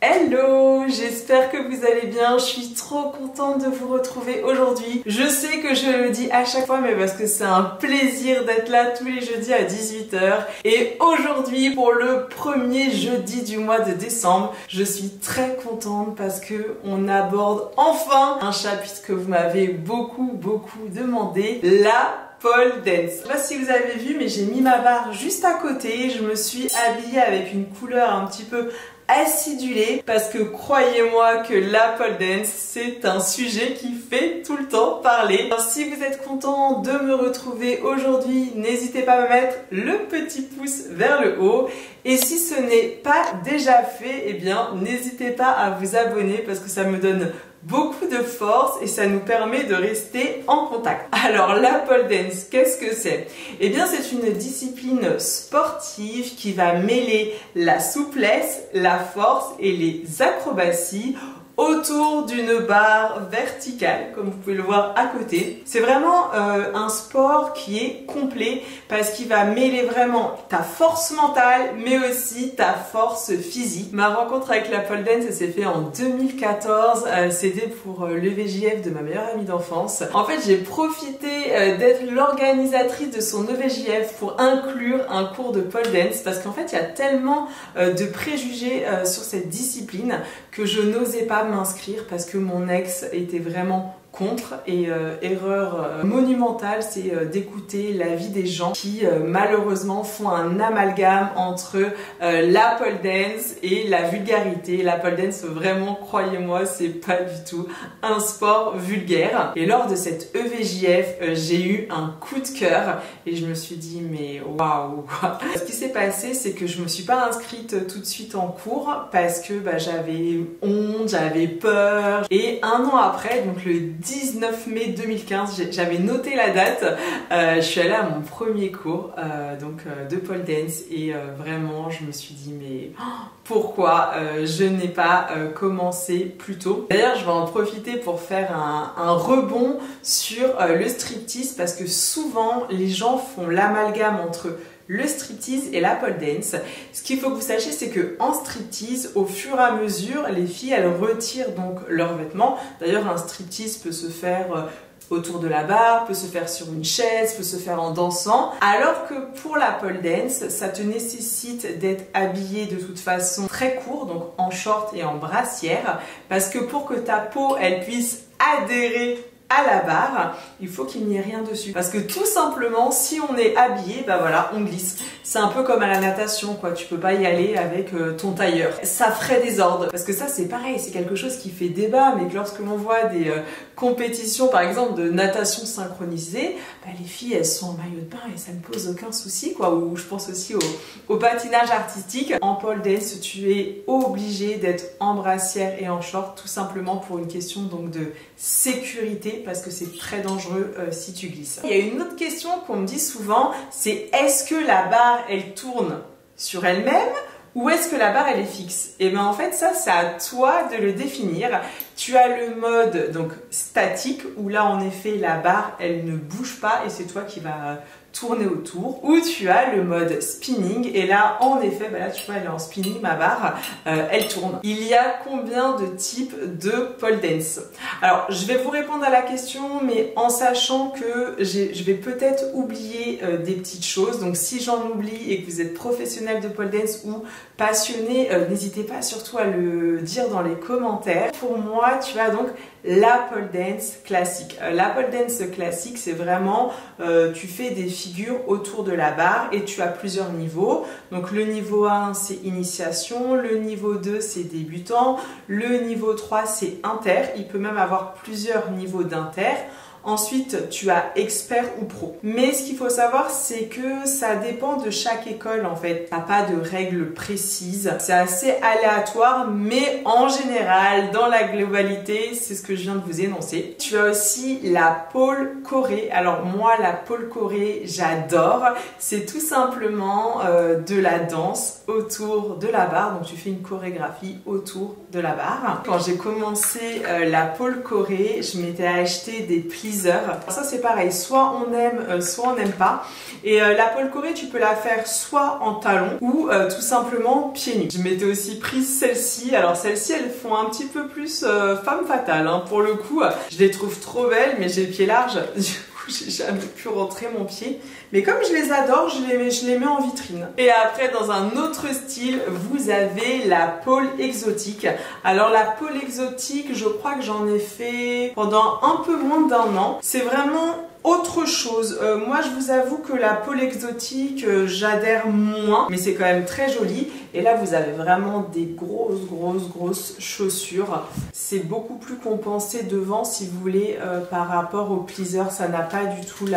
Hello, j'espère que vous allez bien, je suis trop contente de vous retrouver aujourd'hui. Je sais que je le dis à chaque fois, mais parce que c'est un plaisir d'être là tous les jeudis à 18 h. Et aujourd'hui, pour le premier jeudi du mois de décembre, je suis très contente parce que on aborde enfin un chapitre que vous m'avez beaucoup demandé, la pole dance. Je sais pas si vous avez vu, mais j'ai mis ma barre juste à côté. Je me suis habillée avec une couleur un petit peu acidulée parce que croyez-moi que la pole dance c'est un sujet qui fait tout le temps parler. Alors, si vous êtes content de me retrouver aujourd'hui, n'hésitez pas à me mettre le petit pouce vers le haut. Et si ce n'est pas déjà fait, eh bien n'hésitez pas à vous abonner parce que ça me donne beaucoup de force et ça nous permet de rester en contact. Alors la pole dance, qu'est-ce que c'est? Eh bien c'est une discipline sportive qui va mêler la souplesse, la force et les acrobaties autour d'une barre verticale, comme vous pouvez le voir à côté. C'est vraiment un sport qui est complet parce qu'il va mêler vraiment ta force mentale mais aussi ta force physique. Ma rencontre avec la pole dance s'est fait en 2014, c'était pour le VJF de ma meilleure amie d'enfance. En fait j'ai profité d'être l'organisatrice de son EVJF pour inclure un cours de pole dance parce qu'en fait il y a tellement de préjugés sur cette discipline que je n'osais pas m'inscrire parce que mon ex était vraiment contre et erreur monumentale, c'est d'écouter l'avis des gens qui malheureusement font un amalgame entre la pole dance et la vulgarité. La pole dance, vraiment, croyez-moi, c'est pas du tout un sport vulgaire. Et lors de cette EVJF, j'ai eu un coup de cœur et je me suis dit mais waouh. Ce qui s'est passé, c'est que je me suis pas inscrite tout de suite en cours parce que j'avais honte, j'avais peur. Et un an après, donc le 19 mai 2015, j'avais noté la date, je suis allée à mon premier cours de pole dance et vraiment je me suis dit mais pourquoi je n'ai pas commencé plus tôt. D'ailleurs je vais en profiter pour faire un rebond sur le striptease parce que souvent les gens font l'amalgame entre le striptease et la pole dance. Ce qu'il faut que vous sachiez, c'est que en striptease, au fur et à mesure, les filles elles retirent donc leurs vêtements. D'ailleurs, un striptease peut se faire autour de la barre, peut se faire sur une chaise, peut se faire en dansant. Alors que pour la pole dance, ça te nécessite d'être habillé de toute façon très court, donc en short et en brassière, parce que pour que ta peau elle puisse adhérer à la barre, il faut qu'il n'y ait rien dessus. Parce que tout simplement, si on est habillé, voilà, on glisse. C'est un peu comme à la natation, quoi. Tu peux pas y aller avec ton tailleur. Ça ferait désordre. Parce que ça, c'est pareil, c'est quelque chose qui fait débat, mais que lorsque l'on voit des compétitions, par exemple, de natation synchronisée, les filles, elles sont en maillot de bain et ça ne pose aucun souci, quoi. Ou je pense aussi au patinage artistique. En pole dance, tu es obligé d'être en brassière et en short, tout simplement pour une question donc de sécurité, parce que c'est très dangereux si tu glisses. Il y a une autre question qu'on me dit souvent, c'est est-ce que la barre elle tourne sur elle-même ou est-ce que la barre elle est fixe? Et bien en fait ça c'est à toi de le définir. Tu as le mode donc statique où là en effet la barre elle ne bouge pas et c'est toi qui vas tourner autour, ou tu as le mode spinning et là en effet là tu vois elle est en spinning, ma barre elle tourne. Il y a combien de types de pole dance? Alors je vais vous répondre à la question mais en sachant que je vais peut-être oublier des petites choses, donc si j'en oublie et que vous êtes professionnel de pole dance ou passionné, n'hésitez pas surtout à le dire dans les commentaires. Pour moi tu as donc la pole dance classique. La pole dance classique, c'est vraiment, tu fais des figures autour de la barre et tu as plusieurs niveaux. Donc le niveau 1, c'est initiation, le niveau 2, c'est débutant, le niveau 3, c'est inter. Il peut même avoir plusieurs niveaux d'inter. Ensuite, tu as expert ou pro. Mais ce qu'il faut savoir, c'est que ça dépend de chaque école en fait. T'as pas de règles précises. C'est assez aléatoire, mais en général, dans la globalité, c'est ce que je viens de vous énoncer. Tu as aussi la pole choré. Alors moi, la pole choré, j'adore. C'est tout simplement de la danse autour de la barre. Donc tu fais une chorégraphie autour de la barre. Quand j'ai commencé la pole choré, je m'étais acheté des plis pleaser. Ça c'est pareil, soit on aime, soit on n'aime pas. Et la Paul Corée, tu peux la faire soit en talons ou tout simplement pieds nus. Je m'étais aussi prise celle-ci. Alors celles-ci, elles font un petit peu plus femme fatale. Hein. Pour le coup, je les trouve trop belles, mais j'ai le pied large. Du coup, j'ai jamais pu rentrer mon pied. Mais comme je les adore, je les mets en vitrine. Et après, dans un autre style, vous avez la Paul exotique. Alors la Paul exotique, je crois que j'en ai fait pendant un peu moins d'1 an. C'est vraiment autre chose. Moi, je vous avoue que la Paul exotique, j'adhère moins, mais c'est quand même très joli. Et là, vous avez vraiment des grosses chaussures. C'est beaucoup plus compensé devant, si vous voulez, par rapport au pleaser. Ça n'a pas du tout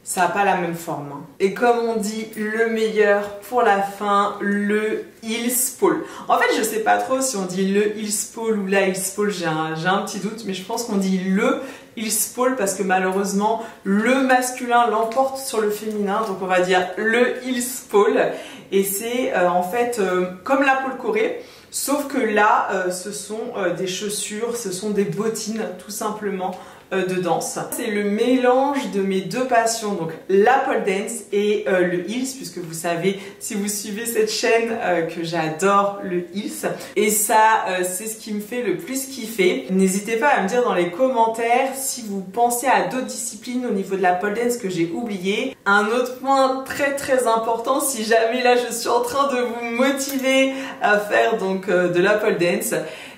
ça n'a pas la même forme. Et comme on dit, le meilleur pour la fin, le Heels Paul. En fait, je sais pas trop si on dit le Heels Paul ou la Heels Paul, j'ai un petit doute, mais je pense qu'on dit le Heels Paul parce que malheureusement, le masculin l'emporte sur le féminin, donc on va dire le Heels Paul. Et c'est en fait comme la Paul Corée, sauf que là, ce sont des chaussures, ce sont des bottines tout simplement de danse. C'est le mélange de mes deux passions, donc la pole dance et le heels, puisque vous savez, si vous suivez cette chaîne, que j'adore le heels. Et ça, c'est ce qui me fait le plus kiffer. N'hésitez pas à me dire dans les commentaires si vous pensez à d'autres disciplines au niveau de la pole dance que j'ai oublié. Un autre point très important, si jamais là je suis en train de vous motiver à faire donc de la pole dance,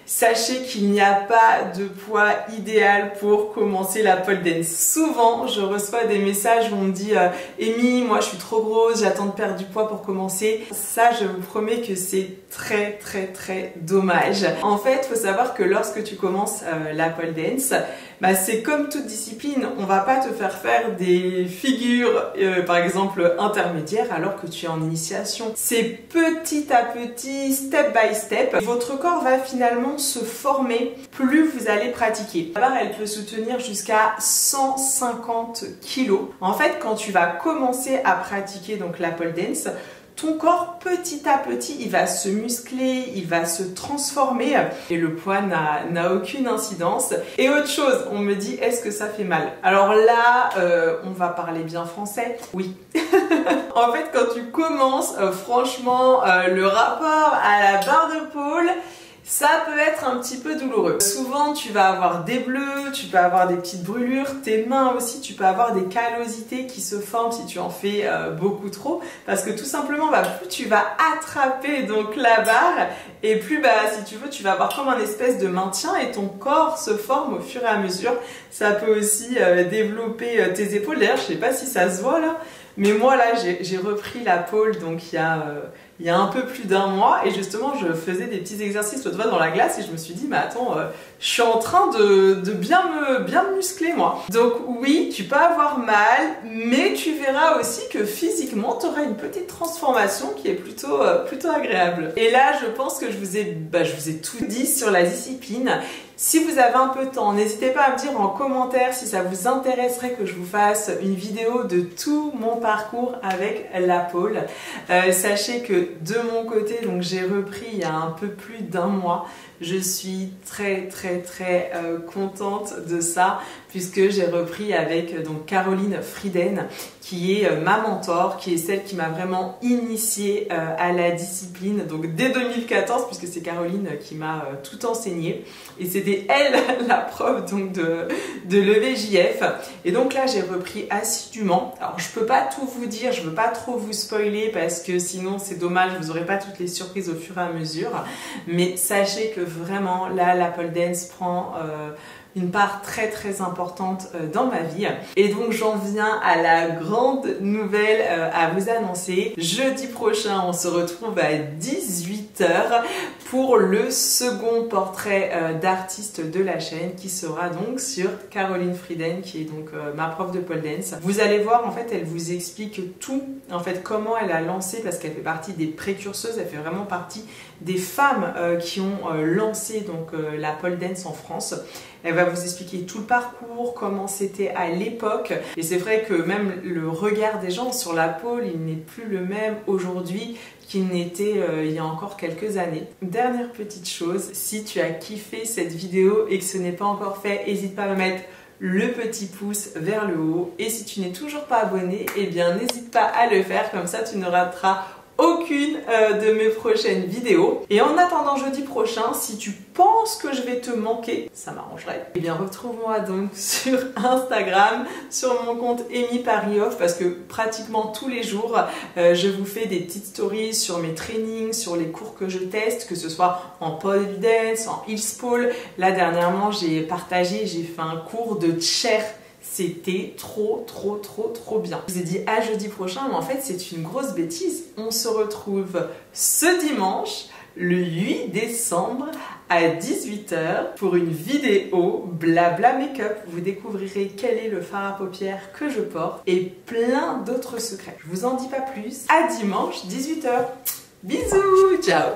sachez qu'il n'y a pas de poids idéal pour commencer la pole dance. Souvent, je reçois des messages où on me dit Amy, moi je suis trop grosse, j'attends de perdre du poids pour commencer. Ça, je vous promets que c'est très dommage. En fait, il faut savoir que lorsque tu commences la pole dance, bah, c'est comme toute discipline, on va pas te faire des figures par exemple intermédiaires alors que tu es en initiation. C'est petit à petit, step by step. Votre corps va finalement se former plus vous allez pratiquer. La barre, elle peut soutenir jusqu'à 150 kg. En fait, quand tu vas commencer à pratiquer donc la pole dance, ton corps, petit à petit, il va se muscler, il va se transformer et le poids n'a aucune incidence. Et autre chose, on me dit, est-ce que ça fait mal? Alors là, on va parler bien français. Oui. En fait, quand tu commences, franchement, le rapport à la barre de pole, ça peut être un petit peu douloureux. Souvent, tu vas avoir des bleus, tu peux avoir des petites brûlures. Tes mains aussi, tu peux avoir des callosités qui se forment si tu en fais beaucoup trop. Parce que tout simplement, bah, plus tu vas attraper donc la barre et plus, bah, si tu veux, tu vas avoir comme un espèce de maintien et ton corps se forme au fur et à mesure. Ça peut aussi développer tes épaules. D'ailleurs, je sais pas si ça se voit là. Mais moi là, j'ai repris la pole donc il y a un peu plus d'1 mois et justement je faisais des petits exercices l'autre fois dans la glace et je me suis dit mais attends, je suis en train de bien me muscler moi. Donc oui, tu peux avoir mal, mais tu verras aussi que physiquement tu auras une petite transformation qui est plutôt agréable. Et là je pense que je vous ai tout dit sur la discipline. Si vous avez un peu de temps, n'hésitez pas à me dire en commentaire si ça vous intéresserait que je vous fasse une vidéo de tout mon parcours avec la pole. Sachez que de mon côté, donc j'ai repris il y a un peu plus d'1 mois. Je suis très contente de ça puisque j'ai repris avec donc Caroline Frieden qui est ma mentor, qui est celle qui m'a vraiment initiée à la discipline donc dès 2014 puisque c'est Caroline qui m'a tout enseigné et c'était elle la prof donc de l'EVJF et donc là j'ai repris assidûment. Alors je peux pas tout vous dire, je veux pas trop vous spoiler parce que sinon c'est dommage, vous aurez pas toutes les surprises au fur et à mesure, mais sachez que vraiment là la pole dance prend une part très importante dans ma vie. Et donc j'en viens à la grande nouvelle à vous annoncer. Jeudi prochain, on se retrouve à 18 h pour le second portrait d'artiste de la chaîne qui sera donc sur Caroline Frieden qui est donc ma prof de pole dance. Vous allez voir, en fait, elle vous explique tout, en fait, comment elle a lancé parce qu'elle fait partie des précurseuses, elle fait vraiment partie des femmes qui ont lancé donc la pole dance en France. Elle va vous expliquer tout le parcours, comment c'était à l'époque. Et c'est vrai que même le regard des gens sur la pole, il n'est plus le même aujourd'hui qu'il n'était il y a encore quelques années. Dernière petite chose, si tu as kiffé cette vidéo et que ce n'est pas encore fait, n'hésite pas à me mettre le petit pouce vers le haut. Et si tu n'es toujours pas abonné, eh bien n'hésite pas à le faire, comme ça tu ne rateras aucune de mes prochaines vidéos. Et en attendant jeudi prochain, si tu penses que je vais te manquer, ça m'arrangerait, eh bien retrouve-moi donc sur Instagram, sur mon compte Amy Paris Off, parce que pratiquement tous les jours, je vous fais des petites stories sur mes trainings, sur les cours que je teste, que ce soit en pole dance, en heels pole. Là dernièrement, j'ai fait un cours de chair. C'était trop bien. Je vous ai dit à jeudi prochain, mais en fait c'est une grosse bêtise. On se retrouve ce dimanche, le 8 décembre à 18 h pour une vidéo blabla make-up. Vous découvrirez quel est le fard à paupières que je porte et plein d'autres secrets. Je vous en dis pas plus. À dimanche 18 h. Bisous, ciao.